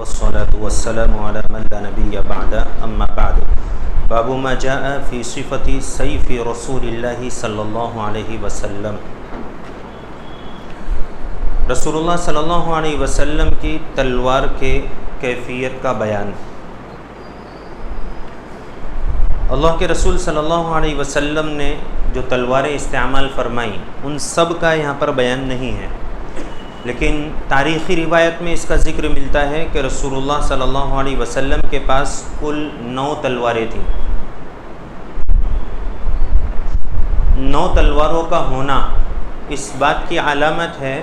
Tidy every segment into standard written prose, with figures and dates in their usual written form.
والصلاة والسلام على من لا نبي بعد اما بعد باب ما جاء في صفة سيف رسول الله صلی اللہ علیہ وسلم۔ رسول اللہ صلی اللہ علیہ وسلم کی تلوار کے کیفیت کا بیان۔ اللہ کے رسول صلی اللہ علیہ وسلم نے جو تلواریں استعمال فرمائیں ان سب کا یہاں پر بیان نہیں ہے، لیکن تاریخی روایت میں اس کا ذکر ملتا ہے کہ رسول اللہ صلی اللہ علیہ وسلم کے پاس کل 9 تلواریں تھیں۔ 9 تلواروں کا ہونا اس بات کی علامت ہے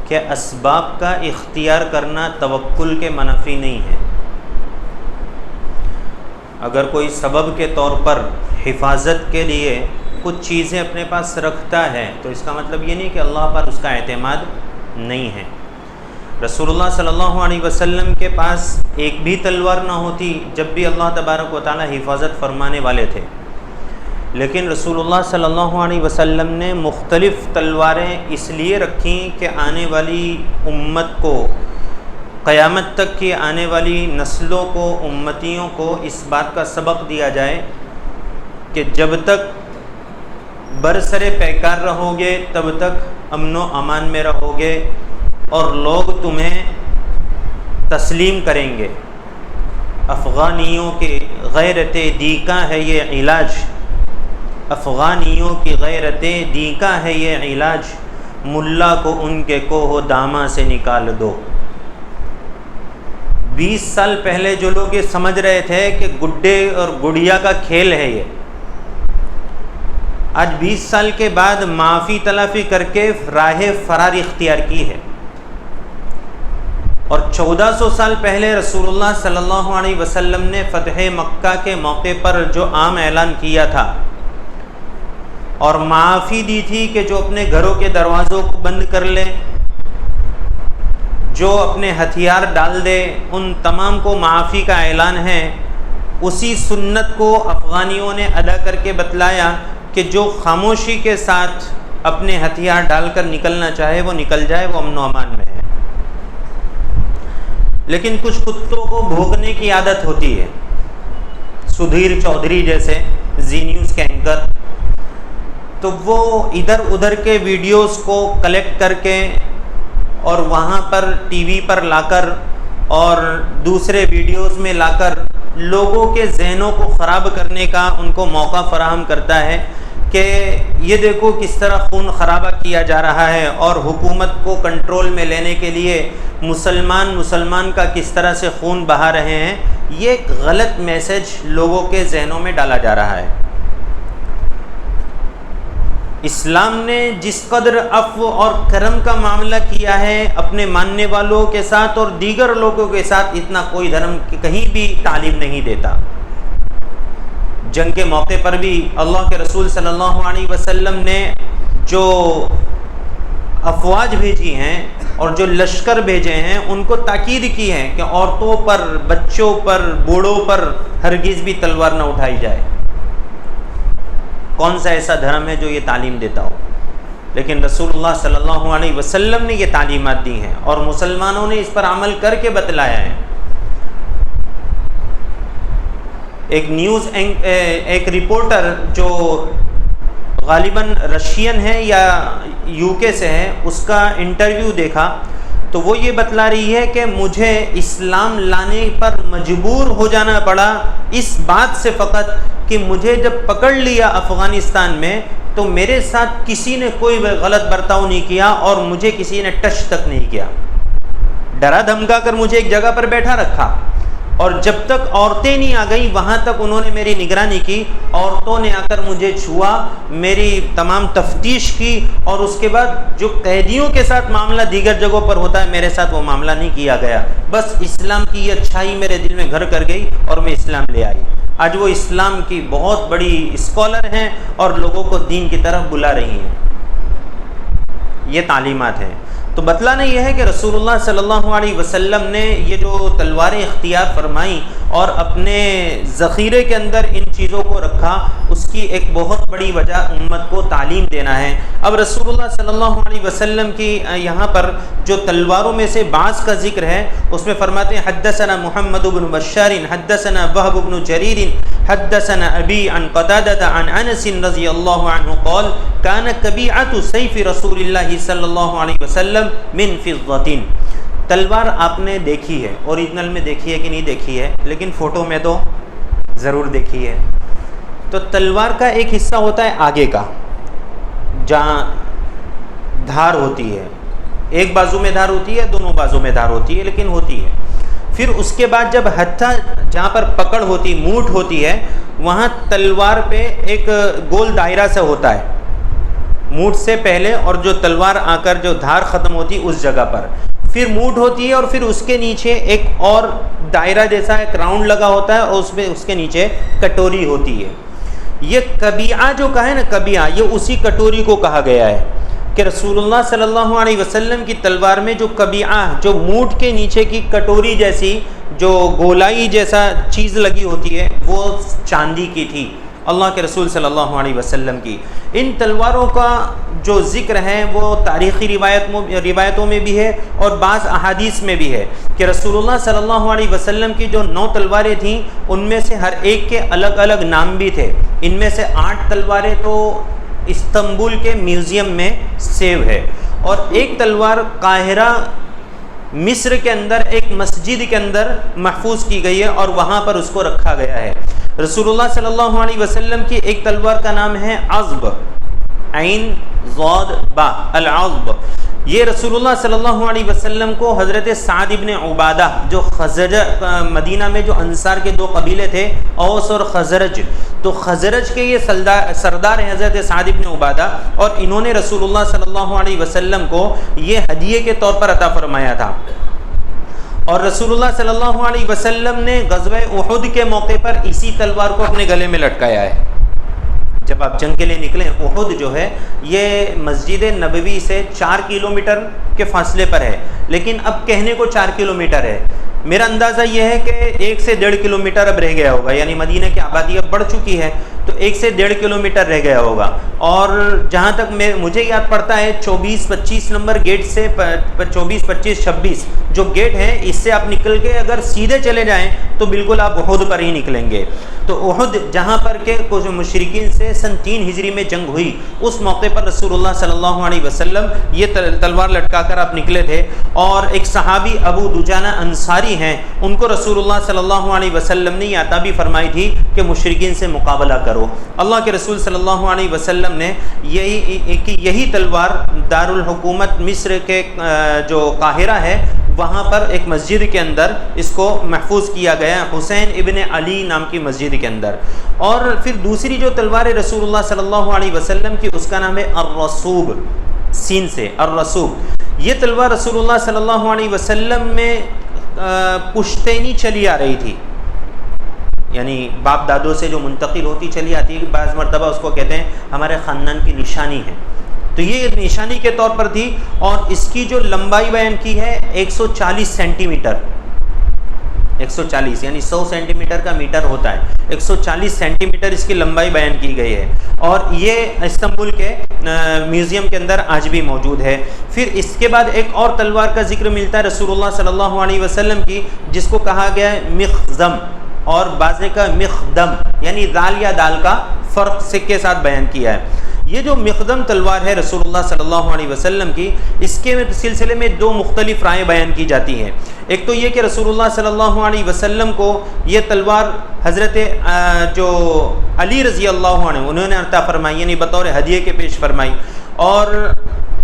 کہ اسباب کا اختیار کرنا توکل کے منافی نہیں ہے۔ اگر کوئی سبب کے طور پر حفاظت کے لیے کچھ چیزیں اپنے پاس رکھتا ہے تو اس کا مطلب یہ نہیں کہ اللہ پر اس کا اعتماد نہیں ہے۔ رسول اللہ صلی اللہ علیہ وسلم کے پاس ایک بھی تلوار نہ ہوتی جب بھی اللہ تبارک و تعالی حفاظت فرمانے والے تھے، لیکن رسول اللہ صلی اللہ علیہ وسلم نے مختلف تلواریں اس لیے رکھیں کہ آنے والی امت کو، قیامت تک کی آنے والی نسلوں کو، امتیوں کو اس بات کا سبق دیا جائے کہ جب تک برسر پیکار رہو گے تب تک امن و امان میں رہو گے اور لوگ تمہیں تسلیم کریں گے۔ افغانیوں کی غیرت دیکا ہے یہ علاج، افغانیوں کی غیرت دیکا ہے یہ علاج، ملا کو ان کے کوہ دامہ سے نکال دو۔ 20 سال پہلے جو لوگ یہ سمجھ رہے تھے کہ گڈے اور گڑیا کا کھیل ہے، یہ آج 20 سال کے بعد معافی تلافی کر کے راہ فرار اختیار کی ہے۔ اور 1400 سال پہلے رسول اللہ صلی اللہ علیہ وسلم نے فتح مکہ کے موقع پر جو عام اعلان کیا تھا اور معافی دی تھی کہ جو اپنے گھروں کے دروازوں کو بند کر لے، جو اپنے ہتھیار ڈال دے، ان تمام کو معافی کا اعلان ہے۔ اسی سنت کو افغانیوں نے ادا کر کے بتلایا کہ جو خاموشی کے ساتھ اپنے ہتھیار ڈال کر نکلنا چاہے وہ نکل جائے، وہ امن و امان میں ہے۔ لیکن کچھ کتوں کو بھونکنے کی عادت ہوتی ہے، سدھیر چودھری جیسے زی نیوز کے اینکر، تو وہ ادھر ادھر کے ویڈیوز کو کلیکٹ کر کے اور وہاں پر ٹی وی پر لا کر اور دوسرے ویڈیوز میں لا کر لوگوں کے ذہنوں کو خراب کرنے کا ان کو موقع فراہم کرتا ہے کہ یہ دیکھو کس طرح خون خرابہ کیا جا رہا ہے، اور حکومت کو کنٹرول میں لینے کے لیے مسلمان کا کس طرح سے خون بہا رہے ہیں۔ یہ ایک غلط میسج لوگوں کے ذہنوں میں ڈالا جا رہا ہے۔ اسلام نے جس قدر عفو اور کرم کا معاملہ کیا ہے اپنے ماننے والوں کے ساتھ اور دیگر لوگوں کے ساتھ، اتنا کوئی دھرم کہیں بھی تعلیم نہیں دیتا۔ جنگ کے موقع پر بھی اللہ کے رسول صلی اللہ علیہ وسلم نے جو افواج بھیجی ہیں اور جو لشکر بھیجے ہیں ان کو تاکید کی ہے کہ عورتوں پر، بچوں پر، بوڑھوں پر ہرگز بھی تلوار نہ اٹھائی جائے۔ کون سا ایسا دھرم ہے جو یہ تعلیم دیتا ہو؟ لیکن رسول اللہ صلی اللہ علیہ وسلم نے یہ تعلیمات دی ہیں اور مسلمانوں نے اس پر عمل کر کے بتلایا ہے۔ ایک رپورٹر جو غالباً رشین ہے یا یو کے سے ہے، اس کا انٹرویو دیکھا تو وہ یہ بتلا رہی ہے کہ مجھے اسلام لانے پر مجبور ہو جانا پڑا اس بات سے فقط کہ مجھے جب پکڑ لیا افغانستان میں تو میرے ساتھ کسی نے کوئی غلط برتاؤ نہیں کیا اور مجھے کسی نے ٹچ تک نہیں کیا، ڈرا دھمکا کر مجھے ایک جگہ پر بیٹھا رکھا، اور جب تک عورتیں نہیں آ گئیں وہاں تک انہوں نے میری نگرانی کی۔ عورتوں نے آ کر مجھے چھوا، میری تمام تفتیش کی، اور اس کے بعد جو قیدیوں کے ساتھ معاملہ دیگر جگہوں پر ہوتا ہے میرے ساتھ وہ معاملہ نہیں کیا گیا۔ بس اسلام کی یہ اچھائی میرے دل میں گھر کر گئی اور میں اسلام لے آئی۔ آج وہ اسلام کی بہت بڑی اسکالر ہیں اور لوگوں کو دین کی طرف بلا رہی ہیں۔ یہ تعلیمات ہیں۔ تو بتلانا یہ ہے کہ رسول اللہ صلی اللہ علیہ وسلم نے یہ جو تلواریں اختیار فرمائیں اور اپنے ذخیرے کے اندر ان چیزوں کو رکھا، اس کی ایک بہت بڑی وجہ امت کو تعلیم دینا ہے۔ اب رسول اللہ صلی اللہ علیہ وسلم کی یہاں پر جو تلواروں میں سے بعض کا ذکر ہے، اس میں فرماتے ہیں حدثنا محمد بن بشار حدثنا وهب بن جرير حدثنا ابي عن قتادة عن انس رضی اللہ عنہ قال كان كبيعة سيف رسول اللہ صلی اللہ علیہ وسلم من فضة۔ تلوار آپ نے دیکھی ہے، اوریجنل میں دیکھی ہے کہ نہیں دیکھی ہے، لیکن فوٹو میں تو ضرور دیکھی ہے۔ تو تلوار کا ایک حصہ ہوتا ہے آگے کا، جہاں دھار ہوتی ہے، ایک بازو میں دھار ہوتی ہے، دونوں بازو میں دھار ہوتی ہے، لیکن ہوتی ہے۔ پھر اس کے بعد جب ہتھا جہاں پر پکڑ ہوتی، موٹ ہوتی ہے، وہاں تلوار پہ ایک گول دائرہ سے ہوتا ہے، موٹ سے پہلے، اور جو تلوار آ کر جو دھار ختم ہوتی اس جگہ پر پھر موٹ ہوتی ہے، اور پھر اس کے نیچے ایک اور دائرہ جیسا ایک راؤنڈ لگا ہوتا ہے، اور اس میں اس کے نیچے کٹوری ہوتی ہے۔ یہ کبیعہ جو کہا ہے نا، کبیعہ، یہ اسی کٹوری کو کہا گیا ہے کہ رسول اللہ صلی اللہ علیہ وسلم کی تلوار میں جو کبیعہ، جو موٹ کے نیچے کی کٹوری جیسی جو گولائی جیسا چیز لگی ہوتی ہے، وہ چاندی کی تھی، اللہ کے رسول صلی اللہ علیہ وسلم کی۔ ان تلواروں کا جو ذکر ہے وہ تاریخی روایتوں میں بھی ہے، اور بعض احادیث میں بھی ہے کہ رسول اللہ صلی اللہ علیہ وسلم کی جو 9 تلواریں تھیں، ان میں سے ہر ایک کے الگ الگ نام بھی تھے۔ ان میں سے 8 تلواریں تو استنبول کے میوزیم میں سیو ہے، اور ایک تلوار قاہرہ مصر کے اندر ایک مسجد کے اندر محفوظ کی گئی ہے، اور وہاں پر اس کو رکھا گیا ہے۔ رسول اللہ صلی اللہ علیہ وسلم کی ایک تلوار کا نام ہے عضب، عین ضاد با، العضب۔ یہ رسول اللہ صلی اللہ علیہ وسلم کو حضرت سعد ابن عبادہ، جو خزرج، مدینہ میں جو انصار کے 2 قبیلے تھے، اوس اور خزرج، تو خزرج کے یہ سردار ہیں حضرت سعد ابن عبادہ، اور انہوں نے رسول اللہ صلی اللہ علیہ وسلم کو یہ ہدیے کے طور پر عطا فرمایا تھا۔ اور رسول اللہ صلی اللہ علیہ وسلم نے غزوہ احد کے موقع پر اسی تلوار کو اپنے گلے میں لٹکایا ہے۔ جب آپ جنگ کے لیے نکلیں، احد جو ہے یہ مسجد نبوی سے 4 کلومیٹر کے فاصلے پر ہے، لیکن اب کہنے کو 4 کلومیٹر ہے، میرا اندازہ یہ ہے کہ 1 سے 1.5 کلومیٹر اب رہ گیا ہوگا، یعنی مدینہ کی آبادی اب بڑھ چکی ہے، تو 1 سے 1.5 کلومیٹر رہ گیا ہوگا۔ اور جہاں تک مجھے یاد پڑتا ہے 24-25 نمبر گیٹ سے 24-25-26 جو گیٹ ہیں، اس سے آپ نکل کے اگر سیدھے چلے جائیں تو بالکل آپ احد پر ہی نکلیں گے۔ تو احد جہاں پر کہ کچھ مشرکین سے سن 3 ہجری میں جنگ ہوئی، اس موقع پر رسول اللہ صلی اللہ علیہ وسلم یہ تلوار لٹکا کر آپ نکلے تھے، اور ایک صحابی ابو دجانہ انصاری ہیں، ان کو رسول اللہ صلی اللہ علیہ وسلم نے یہ عطا بھی فرمائی تھی کہ مشرکین سے مقابلہ کرو۔ اللہ کے رسول صلی اللہ علیہ وسلم نے یہی تلوار دارالحکومت مصر کے جو قاہرہ ہے، وہاں پر ایک مسجد کے اندر اس کو محفوظ کیا گیا، حسین ابن علی نام کی مسجد کے اندر۔ اور پھر دوسری جو تلوار رسول اللہ صلی اللہ علیہ وسلم کی، اس کا نام ہے الرسوب، سین سے الرسوب۔ یہ تلوار رسول اللہ صلی اللہ علیہ وسلم میں پشتینی چلی آ رہی تھی، یعنی باپ دادوں سے جو منتقل ہوتی چلی آتی ہے، بعض مرتبہ اس کو کہتے ہیں ہمارے خاندان کی نشانی ہے، تو یہ نشانی کے طور پر تھی، اور اس کی جو لمبائی بیان کی ہے 140 سینٹی میٹر، 140 یعنی 100 سینٹی میٹر کا میٹر ہوتا ہے، 140 سینٹی میٹر اس کی لمبائی بیان کی گئی ہے، اور یہ استنبول کے میوزیم کے اندر آج بھی موجود ہے۔ پھر اس کے بعد ایک اور تلوار کا ذکر ملتا ہے رسول اللہ صلی اللہ علیہ وسلم کی، جس کو کہا گیا ہے مخزم، اور بعض کا مخدم، یعنی دال یا دال کا فرق سکھ کے ساتھ بیان کیا ہے۔ یہ جو مخدم تلوار ہے رسول اللہ صلی اللہ علیہ وسلم کی، اس کے سلسلے میں 2 مختلف رائیں بیان کی جاتی ہیں۔ ایک تو یہ کہ رسول اللہ صلی اللہ علیہ وسلم کو یہ تلوار حضرت جو علی رضی اللہ عنہ انہوں نے عطا فرمائی، یعنی بطور ہدیے کے پیش فرمائی، اور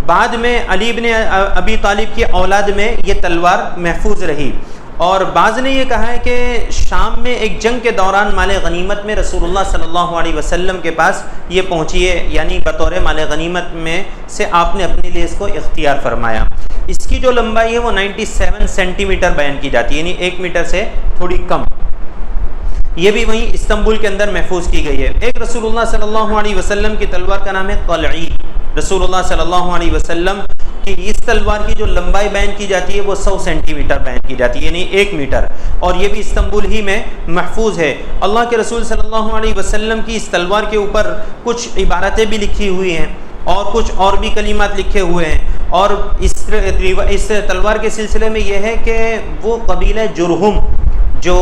بعد میں علی بن ابی طالب کی اولاد میں یہ تلوار محفوظ رہی۔ اور بعض نے یہ کہا ہے کہ شام میں ایک جنگ کے دوران مال غنیمت میں رسول اللہ صلی اللہ علیہ وسلم کے پاس یہ پہنچی ہے، یعنی بطور مال غنیمت میں سے آپ نے اپنے لیے اس کو اختیار فرمایا۔ اس کی جو لمبائی ہے وہ 97 سینٹی میٹر بیان کی جاتی ہے، یعنی 1 میٹر سے تھوڑی کم۔ یہ بھی وہیں استنبول کے اندر محفوظ کی گئی ہے۔ ایک رسول اللہ صلی اللہ علیہ وسلم کی تلوار کا نام ہے قلعی۔ رسول اللہ صلی اللہ علیہ وسلم یعنی اس تلوار کی جو لمبائی بیان کی جاتی ہے وہ 100 سینٹی میٹر بیان کی جاتی ہے، یعنی 1 میٹر، اور یہ بھی استنبول ہی میں محفوظ ہے۔ اللہ کے رسول صلی اللہ علیہ وسلم کی اس تلوار کے اوپر کچھ عبارتیں بھی لکھی ہوئی ہیں اور کچھ اور بھی کلمات لکھے ہوئے ہیں، اور اس تلوار کے سلسلے میں یہ ہے کہ وہ قبیلہ جرہم جو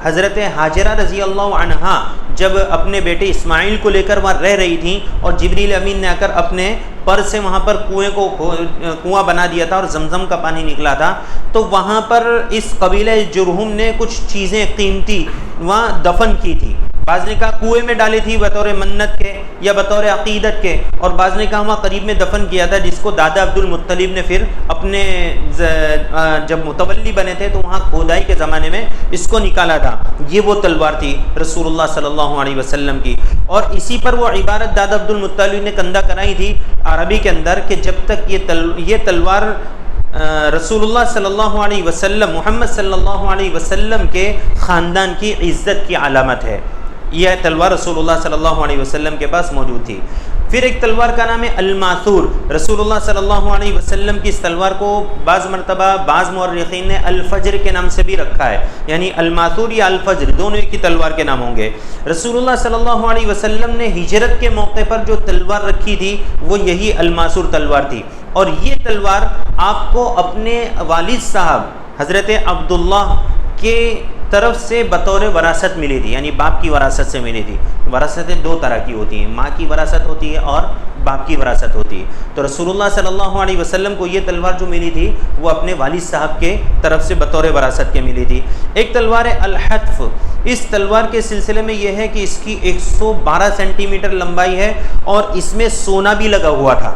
حضرت ہاجرہ رضی اللہ عنہا جب اپنے بیٹے اسماعیل کو لے کر وہاں رہ رہی تھیں اور جبریل امین نے آ کر اپنے پر سے وہاں پر کنواں بنا دیا تھا اور زمزم کا پانی نکلا تھا، تو وہاں پر اس قبیلہ جرہم نے کچھ چیزیں قیمتی وہاں دفن کی تھی۔ بعض نے کہا کنویں میں ڈالی تھی بطور منت کے یا بطور عقیدت کے، اور بعض نے کہا وہاں قریب میں دفن کیا تھا، جس کو دادا عبد المطلب نے پھر اپنے جب متولی بنے تھے تو وہاں کھودائی کے زمانے میں اس کو نکالا تھا۔ یہ وہ تلوار تھی رسول اللہ صلی اللہ علیہ وسلم کی، اور اسی پر وہ عبارت دادا عبد المطلب نے کندہ کرائی تھی عربی کے اندر کہ جب تک یہ تلوار رسول اللہ صلی اللہ علیہ وسلم محمد صلی اللہ علیہ وسلم کے خاندان کی عزت کی علامت ہے، یہ تلوار رسول اللہ صلی اللہ علیہ وسلم کے پاس موجود تھی۔ پھر ایک تلوار کا نام ہے الماثور، رسول اللہ صلی اللہ علیہ وسلم کی اس تلوار کو بعض مرتبہ بعض مورخین نے الفجر کے نام سے بھی رکھا ہے، یعنی الماثور یا الفجر دونوں ایک ہی تلوار کے نام ہوں گے۔ رسول اللہ صلی اللہ علیہ وسلم نے ہجرت کے موقع پر جو تلوار رکھی تھی وہ یہی الماثور تلوار تھی، اور یہ تلوار آپ کو اپنے والد صاحب حضرت عبداللہ کے طرف سے بطور وراثت ملی تھی، یعنی باپ کی وراثت سے ملی تھی۔ وراثتیں دو طرح کی ہوتی ہیں، ماں کی وراثت ہوتی ہے اور باپ کی وراثت ہوتی ہے۔ تو رسول اللہ صلی اللہ علیہ وسلم کو یہ تلوار جو ملی تھی وہ اپنے والد صاحب کے طرف سے بطور وراثت کے ملی تھی۔ ایک تلوار ہے الحتف، اس تلوار کے سلسلے میں یہ ہے کہ اس کی 112 سینٹی میٹر لمبائی ہے اور اس میں سونا بھی لگا ہوا تھا،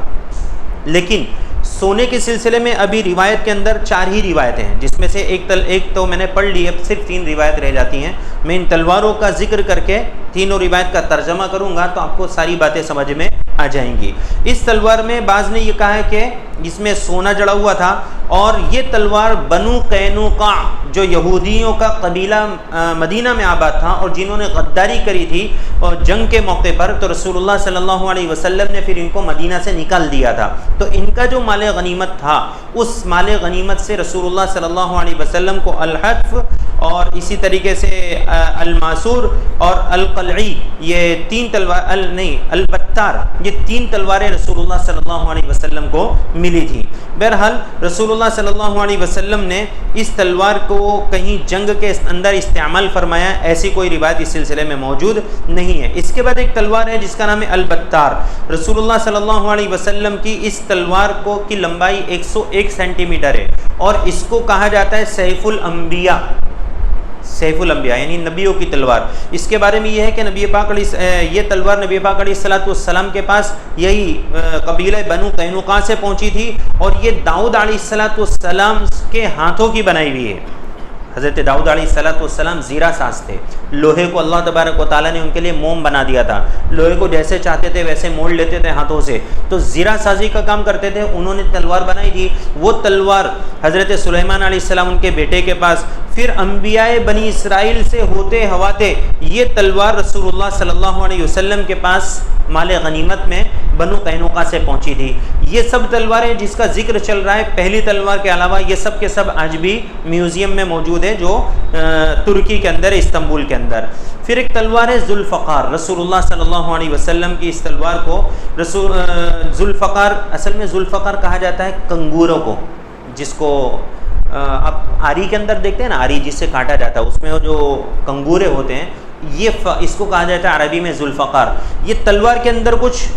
لیکن سونے کے سلسلے میں ابھی روایت کے اندر 4 ہی روایتیں ہیں، جس میں سے ایک تو میں نے پڑھ لی ہے، صرف 3 روایت رہ جاتی ہیں۔ میں ان تلواروں کا ذکر کر کے تینوں روایت کا ترجمہ کروں گا تو آپ کو ساری باتیں سمجھ میں آ جائیں گی۔ اس تلوار میں بعض نے یہ کہا ہے کہ اس میں سونا جڑا ہوا تھا، اور یہ تلوار بنو قینوقاع جو یہودیوں کا قبیلہ مدینہ میں آباد تھا اور جنہوں نے غداری کری تھی اور جنگ کے موقع پر، تو رسول اللہ صلی اللہ علیہ وسلم نے پھر ان کو مدینہ سے نکال دیا تھا، تو ان کا جو مال غنیمت تھا اس مال غنیمت سے رسول اللہ صلی اللہ علیہ وسلم کو الحتف اور اسی طریقے سے الماسور اور القلعی، یہ 3 تلوار البتار، یہ 3 تلواریں رسول اللہ صلی اللہ علیہ وسلم کو ملی تھی۔ بہرحال رسول اللہ صلی اللہ علیہ وسلم نے اس تلوار کو کہیں جنگ کے اندر استعمال فرمایا، ایسی کوئی روایت اس سلسلے میں موجود نہیں ہے۔ اس کے بعد ایک تلوار ہے جس کا نام ہے البتار، رسول اللہ صلی اللہ علیہ وسلم کی اس تلوار کی لمبائی 101 سینٹی میٹر ہے، اور اس کو کہا جاتا ہے سیف الانبیاء، سیف الانبیاء یعنی نبیوں کی تلوار۔ اس کے بارے میں یہ ہے کہ نبی پاک یہ تلوار نبی پاک علیہ السلام کے پاس یہی قبیلہ بنو قینوقاع سے پہنچی تھی، اور یہ داؤد علیہ السلام کے ہاتھوں کی بنائی ہوئی ہے۔ حضرت داؤد علیہ السلام زیرہ ساز تھے، لوہے کو اللہ تبارک و تعالیٰ نے ان کے لیے موم بنا دیا تھا، لوہے کو جیسے چاہتے تھے ویسے موڑ لیتے تھے ہاتھوں سے، تو زیرہ سازی کا کام کرتے تھے۔ انہوں نے تلوار بنائی تھی، وہ تلوار حضرت سلیمان علیہ السلام ان کے بیٹے کے پاس، پھر انبیاء بنی اسرائیل سے ہوتے ہواتے یہ تلوار رسول اللہ صلی اللہ علیہ وسلم کے پاس مال غنیمت میں بنو قینوقاع سے پہنچی تھی۔ یہ سب تلواریں جس کا ذکر چل رہا ہے، پہلی تلوار کے علاوہ یہ سب کے سب آج بھی میوزیم میں موجود ہے جو ترکی کے اندر، استنبول کے اندر۔ پھر ایک تلوار ہے ذوالفقار، رسول اللہ صلی اللہ علیہ وسلم کی اس تلوار کو ذوالفقار، اصل میں ذوالفقار کہا جاتا ہے کنگوروں کو، جس کو آپ آری کے اندر دیکھتے ہیں نا، آری جس سے کاٹا جاتا ہے، اس میں جو کنگورے ہوتے ہیں، اس کو کہا جاتا ہے عربی میں ذوالفقار۔ یہ تلوار کے اندر کچھ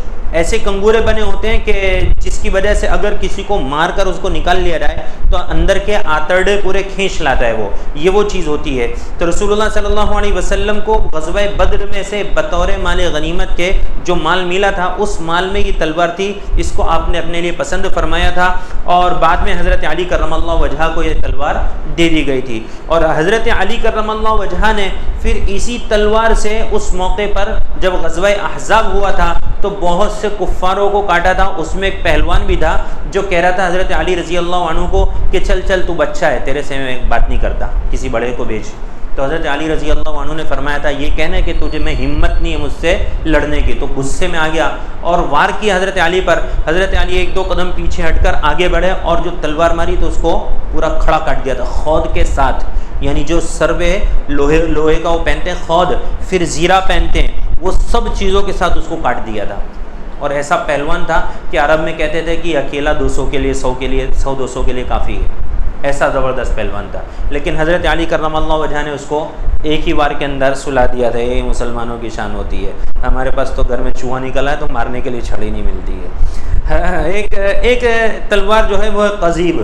ایسے کنگورے بنے ہوتے ہیں کہ جس کی وجہ سے اگر کسی کو مار کر اس کو نکال لیا جائے تو اندر کے آتڑے پورے کھینچ لاتا ہے، وہ چیز ہوتی ہے۔ تو رسول اللہ صلی اللہ علیہ وسلم کو غزوہ بدر میں سے بطور مال غنیمت کے جو مال ملا تھا، اس مال میں یہ تلوار تھی، اس کو آپ نے اپنے لیے پسند فرمایا تھا، اور بعد میں حضرت علی کرم اللہ وجہہ کو یہ تلوار دے دی گئی تھی، اور حضرت علی کرم اللہ وجہہ نے پھر اسی تلوار سے اس موقع پر جب غزوہ احزاب ہوا تھا تو بہت سے کفاروں کو کاٹا تھا۔ اس میں ایک پہلوان بھی تھا جو کہہ رہا تھا حضرت علی رضی اللہ عنہ کو کہ چل چل تو بچہ ہے، تیرے سے میں بات نہیں کرتا، کسی بڑے کو بھیج۔ تو حضرت علی رضی اللہ عنہ نے فرمایا تھا یہ کہنا کہ تجھے میں ہمت نہیں ہے مجھ سے لڑنے کی، تو غصے میں آ گیا اور وار کیا حضرت علی پر۔ حضرت علی ایک دو قدم پیچھے ہٹ کر آگے بڑھے اور جو تلوار ماری تو اس کو پورا کھڑا کاٹ دیا تھا خود کے ساتھ، یعنی جو سروے لوہے کا وہ پہنتے ہیں خود، پھر زیرہ پہنتے ہیں، وہ سب چیزوں کے ساتھ اس کو کاٹ دیا تھا۔ اور ایسا پہلوان تھا کہ عرب میں کہتے تھے کہ اکیلا 200 کے لیے 100 کے لیے 100-200 کے لیے کافی ہے، ایسا زبردست پہلوان تھا۔ لیکن حضرت علی کرم اللہ وجہ نے اس کو ایک ہی وار کے اندر سلا دیا تھا۔ یہ مسلمانوں کی شان ہوتی ہے، ہمارے پاس تو گھر میں چوہا نکلا ہے تو مارنے کے لیے چھڑی نہیں ملتی ہے۔ ایک تلوار جو ہے وہ قضیب،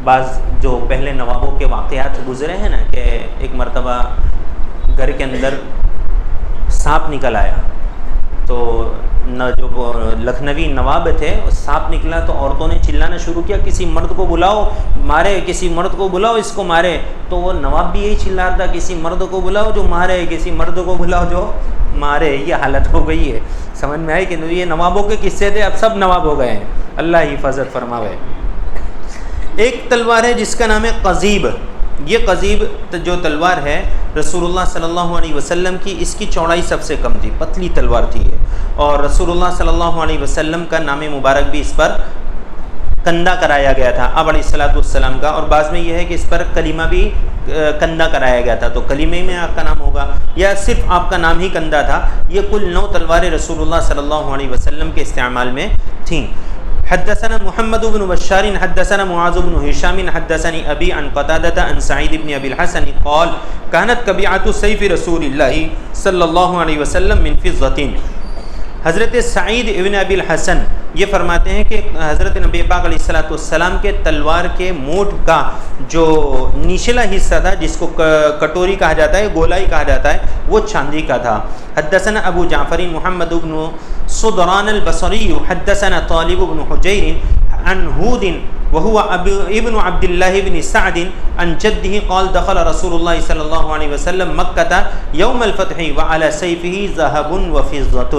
بعض جو پہلے نوابوں کے واقعات گزرے ہیں نا کہ ایک مرتبہ گھر کے اندر سانپ نکل آیا، تو جو لکھنوی نواب تھے سانپ نکلا تو عورتوں نے چلانا شروع کیا کسی مرد کو بلاؤ مارے، کسی مرد کو بلاؤ اس کو مارے، تو وہ نواب بھی یہی چلا رہا تھا کسی مرد کو بلاؤ جو مارے، کسی مرد کو بلاؤ جو مارے۔ یہ حالت ہو گئی ہے، سمجھ میں آئی کہ یہ نوابوں کے قصے تھے، اب سب نواب ہو گئے ہیں، اللہ حفاظت فرماوے۔ ایک تلوار ہے جس کا نام ہے قضیب۔ یہ قضیب جو تلوار ہے رسول اللہ صلی اللہ علیہ وسلم کی، اس کی چوڑائی سب سے کم تھی، پتلی تلوار تھی یہ، اور رسول اللہ صلی اللہ علیہ وسلم کا نام مبارک بھی اس پر کندہ کرایا گیا تھا آپ علیہ السلام کا، اور بعض میں یہ ہے کہ اس پر کلمہ بھی کندہ کرایا گیا تھا، تو کلمے میں آپ کا نام ہوگا یا صرف آپ کا نام ہی کندہ تھا۔ یہ کل 9 تلواریں رسول اللہ صلی اللہ علیہ وسلم کے استعمال میں تھیں۔ حدثنا محمد بن بشار حدثنا معاذ بن هشام حدثني ابي عن قتادة عن سعيد بن ابي الحسن قال كانت كبيعة سيف رسول الله صلى الله عليه وسلم من فضة۔ حضرت سعید ابن ابی الحسن یہ فرماتے ہیں کہ حضرت نبی پاک علیہ السلام کے تلوار کے مونٹ کا جو نچلا حصہ تھا جس کو کٹوری کہا جاتا ہے، گولائی کہا جاتا ہے، وہ چاندی کا تھا۔ حدثنا ابو جعفر محمد بن صدران البصری حدثنا طالب بن حجیر عن ہود وهو ابن عبد الله بن سعد عن جده قال دخل رسول الله صلى الله عليه وسلم مكة يوم الفتح وعلى سيفه ذهب وفضة۔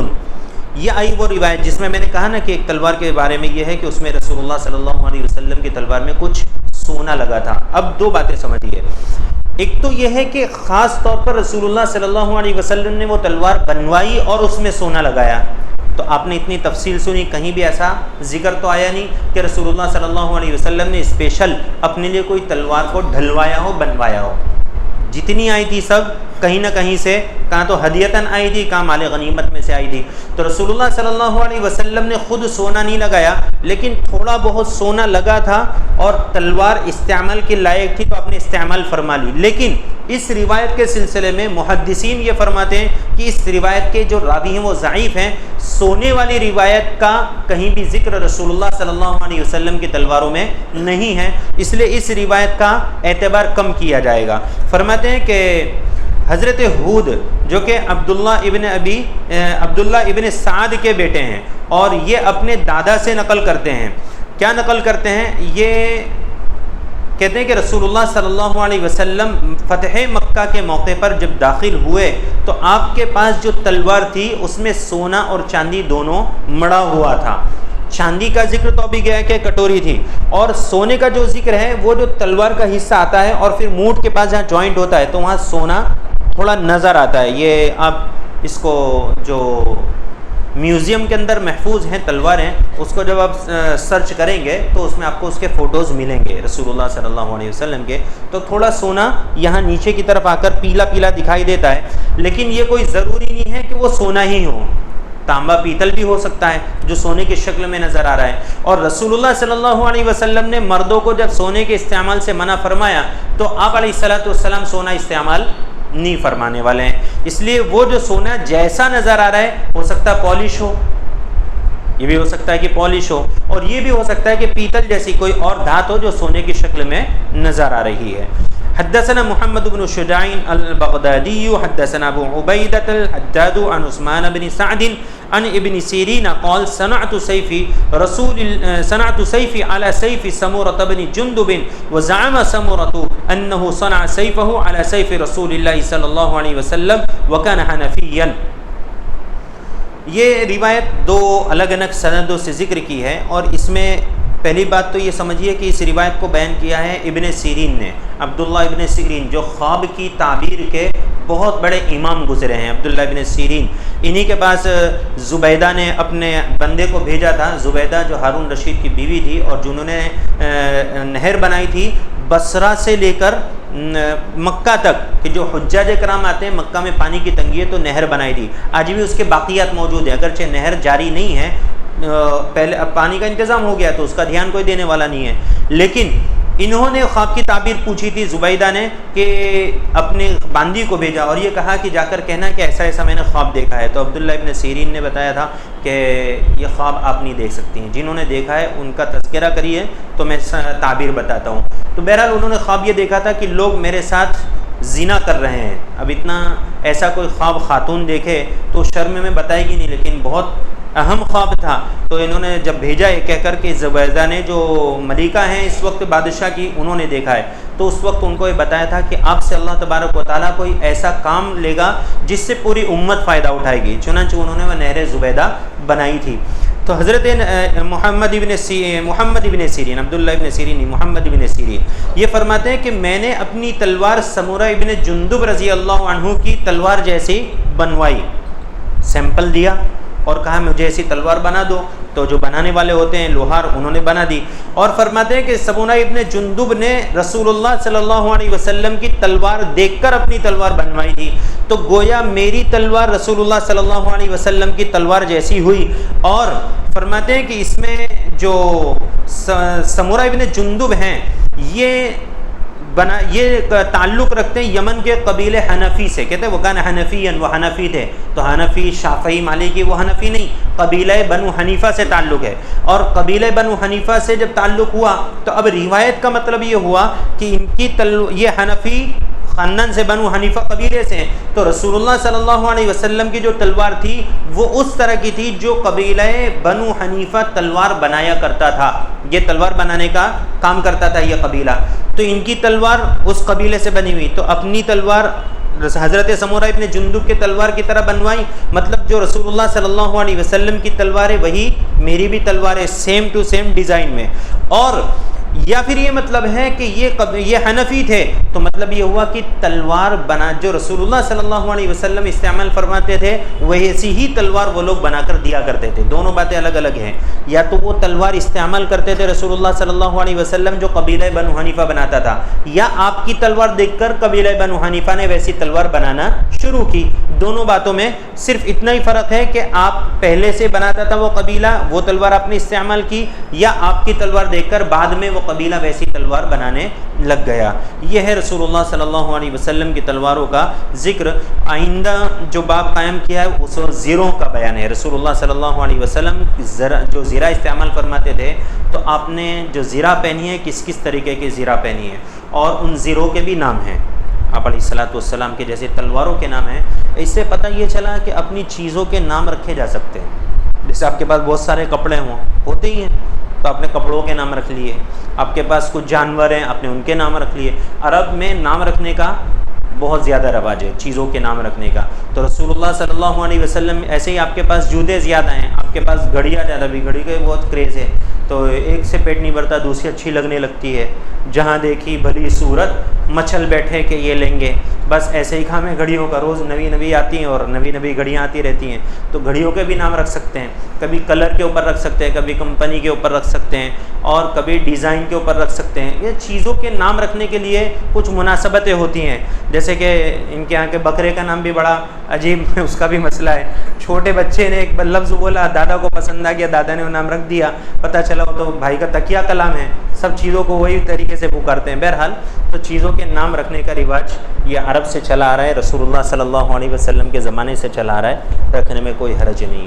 یہ آئی وہ روایت جس میں نے کہا نا کہ ایک تلوار کے بارے میں یہ ہے کہ اس میں رسول اللہ صلی اللہ علیہ وسلم کی تلوار میں کچھ سونا لگا تھا۔ اب 2 باتیں سمجھیے، ایک تو یہ ہے کہ خاص طور پر رسول اللہ صلی اللہ علیہ وسلم نے وہ تلوار بنوائی اور اس میں سونا لگایا، تو آپ نے اتنی تفصیل سنی، کہیں بھی ایسا ذکر تو آیا نہیں کہ رسول اللہ صلی اللہ علیہ وسلم نے اسپیشل اپنے لیے کوئی تلوار کو ڈھلوایا ہو، بنوایا ہو۔ جتنی آئی تھی سب کہیں نہ کہیں سے، کہاں تو ہدیتاً آئی تھی، کہاں مال غنیمت میں سے آئی تھی۔ تو رسول اللہ صلی اللہ علیہ وسلم نے خود سونا نہیں لگایا، لیکن تھوڑا بہت سونا لگا تھا اور تلوار استعمال کے لائق تھی تو آپ نے استعمال فرما لی۔ لیکن اس روایت کے سلسلے میں محدثین یہ فرماتے ہیں کہ اس روایت کے جو راوی ہیں وہ ضعیف ہیں، سونے والی روایت کا کہیں بھی ذکر رسول اللہ صلی اللہ علیہ وسلم کی تلواروں میں نہیں ہے، اس لیے اس روایت کا اعتبار کم کیا جائے گا۔ فرماتے ہیں کہ حضرت ہود جو کہ عبداللہ ابن سعد کے بیٹے ہیں اور یہ اپنے دادا سے نقل کرتے ہیں، کیا نقل کرتے ہیں؟ یہ کہتے ہیں کہ رسول اللہ صلی اللہ علیہ وسلم فتح مکہ کے موقع پر جب داخل ہوئے تو آپ کے پاس جو تلوار تھی اس میں سونا اور چاندی دونوں مڑا ہوا تھا۔ چاندی کا ذکر تو ابھی گیا ہے کہ کٹوری تھی، اور سونے کا جو ذکر ہے وہ جو تلوار کا حصہ آتا ہے اور پھر مونٹ کے پاس جہاں جوائنٹ ہوتا ہے تو وہاں سونا تھوڑا نظر آتا ہے۔ یہ آپ اس کو جو میوزیم کے اندر محفوظ ہیں تلواریں، اس کو جب آپ سرچ کریں گے تو اس میں آپ کو اس کے فوٹوز ملیں گے رسول اللہ صلی اللہ علیہ وسلم کے، تو تھوڑا سونا یہاں نیچے کی طرف آ کر پیلا پیلا دکھائی دیتا ہے، لیکن یہ کوئی ضروری نہیں ہے کہ وہ سونا ہی ہو، تانبا پیتل بھی ہو سکتا ہے جو سونے کی شکل میں نظر آ رہا ہے۔ اور رسول اللہ صلی اللہ علیہ وسلم نے مردوں کو جب سونے کے استعمال سے منع فرمایا تو آپ علیہ السلام سونا استعمال نہیں فرمانے والے ہیں، اس لیے وہ جو سونا جیسا نظر آ رہا ہے ہو سکتا ہے پالش ہو، یہ بھی ہو سکتا ہے کہ پالش ہو، اور یہ بھی ہو سکتا ہے کہ پیتل جیسی کوئی اور دھات ہو جو سونے کی شکل میں نظر آ رہی ہے۔ حدثنا محمد بن شجاع البغدادي حدثنا ابو عبيدة الحداد عن عثمان بن سعد عن ابن سيرين قال صنعت سيفي على سيف سمورة بن جندب وزعم سمورة انه صنع سيفه على سيف رسول الله صلى الله عليه وسلم وكان حنفيا۔ یہ روایت 2 الگ الگ سندوں سے ذکر کی ہے، اور اس میں پہلی بات تو یہ سمجھیے کہ اس روایت کو بیان کیا ہے ابن سیرین نے، عبداللہ ابن سیرین، جو خواب کی تعبیر کے بہت بڑے امام گزرے ہیں، عبداللہ ابن سیرین۔ انہی کے پاس زبیدہ نے اپنے بندے کو بھیجا تھا، زبیدہ جو ہارون رشید کی بیوی تھی اور جنہوں نے نہر بنائی تھی بصرہ سے لے کر مکہ تک، کہ جو حجاج کرام آتے ہیں مکہ میں پانی کی تنگی ہے تو نہر بنائی تھی، آج بھی اس کے باقیات موجود ہیں، اگرچہ نہر جاری نہیں ہے، پہلے اب پانی کا انتظام ہو گیا تو اس کا دھیان کوئی دینے والا نہیں ہے، لیکن انہوں نے خواب کی تعبیر پوچھی تھی زبیدہ نے کہ اپنے باندی کو بھیجا اور یہ کہا کہ جا کر کہنا کہ ایسا ایسا میں نے خواب دیکھا ہے، تو عبداللہ ابن سیرین نے بتایا تھا کہ یہ خواب آپ نہیں دیکھ سکتی ہیں، جنہوں نے دیکھا ہے ان کا تذکرہ کریے تو میں تعبیر بتاتا ہوں۔ تو بہرحال انہوں نے خواب یہ دیکھا تھا کہ لوگ میرے ساتھ زنا کر رہے ہیں۔ اب اتنا ایسا کوئی خواب خاتون دیکھے تو شرم میں بتائے گی نہیں، لیکن بہت اہم خواب تھا، تو انہوں نے جب بھیجا یہ کہہ کر کہ زبیدہ نے جو ملکہ ہیں اس وقت بادشاہ کی، انہوں نے دیکھا ہے، تو اس وقت ان کو یہ بتایا تھا کہ آپ سے اللہ تبارک و تعالیٰ کوئی ایسا کام لے گا جس سے پوری امت فائدہ اٹھائے گی، چنانچہ انہوں نے وہ نہر زبیدہ بنائی تھی۔ تو حضرت محمد ابن سیرین، عبداللہ ابن سیرین نہیں، محمد ابن سیرین یہ فرماتے ہیں کہ میں نے اپنی تلوار سمورہ ابن جندب رضی اللہ عنہ کی تلوار جیسی بنوائی، سیمپل دیا اور کہا مجھے ایسی تلوار بنا دو، تو جو بنانے والے ہوتے ہیں لوہار، انہوں نے بنا دی۔ اور فرماتے ہیں کہ سمورہ ابن جندب نے رسول اللہ صلی اللہ علیہ وسلم کی تلوار دیکھ کر اپنی تلوار بنوائی تھی، تو گویا میری تلوار رسول اللہ صلی اللہ علیہ وسلم کی تلوار جیسی ہوئی۔ اور فرماتے ہیں کہ اس میں جو سمورہ ابن جندب ہیں یہ تعلق رکھتے ہیں یمن کے قبیلے حنفی سے، کہتے ہیں وہ کان حنفیًا، وہ حنفی تھے، تو حنفی شافعی مالکی وہ حنفی نہیں، قبیلہ بنو حنیفہ سے تعلق ہے، اور قبیلہ بنو حنیفہ سے جب تعلق ہوا تو اب روایت کا مطلب یہ ہوا کہ ان کی یہ حنفی خاندان سے، بنو حنیفہ قبیلے سے ہیں، تو رسول اللہ صلی اللہ علیہ وسلم کی جو تلوار تھی وہ اس طرح کی تھی جو قبیلہ بنو حنیفہ تلوار بنایا کرتا تھا، یہ تلوار بنانے کا کام کرتا تھا یہ قبیلہ، تو ان کی تلوار اس قبیلے سے بنی ہوئی، تو اپنی تلوار حضرت سمورہ ابن جندب کی تلوار کی طرح بنوائی، مطلب جو رسول اللہ صلی اللہ علیہ وسلم کی تلوار ہے وہی میری بھی تلوار ہے، سیم ٹو سیم ڈیزائن میں۔ اور یا پھر یہ مطلب ہے کہ یہ حنفی تھے، تو مطلب یہ ہوا کہ تلوار بنا جو رسول اللہ صلی اللہ علیہ وسلم استعمال فرماتے تھے ویسی ہی تلوار وہ لوگ بنا کر دیا کرتے تھے، دونوں باتیں الگ الگ ہیں، یا تو وہ تلوار استعمال کرتے تھے رسول اللہ صلی اللہ علیہ وسلم جو قبیلہ بنو حنیفہ بناتا تھا، یا آپ کی تلوار دیکھ کر قبیلہ بنو حنیفہ نے ویسی تلوار بنانا شروع کی۔ دونوں باتوں میں صرف اتنا ہی فرق ہے کہ آپ پہلے سے بناتا تھا وہ قبیلہ، وہ تلوار آپ نے استعمال کی، یا آپ کی تلوار دیکھ کر بعد میں وہ قبیلہ ویسی تلوار بنانے لگ گیا۔ یہ ہے رسول اللہ صلی اللہ علیہ وسلم کی تلواروں کا ذکر۔ آئندہ جو باب قائم کیا ہے اس زیروں کا بیان ہے۔ رسول اللہ صلی اللہ علیہ وسلم جو زیرہ استعمال فرماتے تھے تو آپ نے جو زیرہ پہنی ہے کس کس طریقے کی زیرہ پہنی ہے، اور ان زیروں کے بھی نام ہیں، آپ علیہ الصلوۃ والسلام کے جیسے تلواروں کے نام ہیں۔ اس سے پتہ یہ چلا کہ اپنی چیزوں کے نام رکھے جا سکتے ہیں، جیسے آپ کے پاس بہت سارے کپڑے ہوتے ہی ہیں تو آپ نے کپڑوں کے نام رکھ لیے، آپ کے پاس کچھ جانور ہیں آپ نے ان کے نام رکھ لیے۔ عرب میں نام رکھنے کا بہت زیادہ رواج ہے، چیزوں کے نام رکھنے کا، تو رسول اللہ صلی اللہ علیہ وسلم ایسے ہی آپ کے پاس جوتے زیادہ ہیں، آپ کے پاس گھڑیاں زیادہ، بھی گھڑی کا بہت کریز ہے، تو ایک سے پیٹ نہیں بھرتا دوسری اچھی لگنے لگتی ہے، جہاں دیکھی بھلی صورت مچھل بیٹھے کہ یہ لیں گے، بس ایسے ہی کام ہے گھڑیوں کا، روز نئی آتی ہیں اور نئی گھڑیاں آتی رہتی ہیں، تو گھڑیوں کے بھی نام رکھ سکتے ہیں، کبھی کلر کے اوپر رکھ سکتے ہیں، کبھی کمپنی کے اوپر رکھ سکتے ہیں، اور کبھی ڈیزائن کے اوپر رکھ سکتے ہیں۔ یہ چیزوں کے نام رکھنے کے لیے کچھ مناسبتیں ہوتی ہیں، جیسے کہ ان کے یہاں کے بکرے کا نام بھی بڑا عجیب اس کا بھی مسئلہ ہے، چھوٹے بچے نے ایک لفظ بولا، دادا کو پسند آ گیا، دادا نے وہ نام رکھ دیا، پتہ چلا وہ تو بھائی کا تکیہ کلام ہے، سب چیزوں کو وہی طریقے سے پکارتے ہیں۔ بہرحال تو چیزوں کے نام رکھنے کا رواج یہ عرب سے چلا آ رہا ہے، رسول اللہ صلی اللہ علیہ وسلم کے زمانے سے چلا آ رہا ہے، رکھنے میں کوئی حرج نہیں ہے۔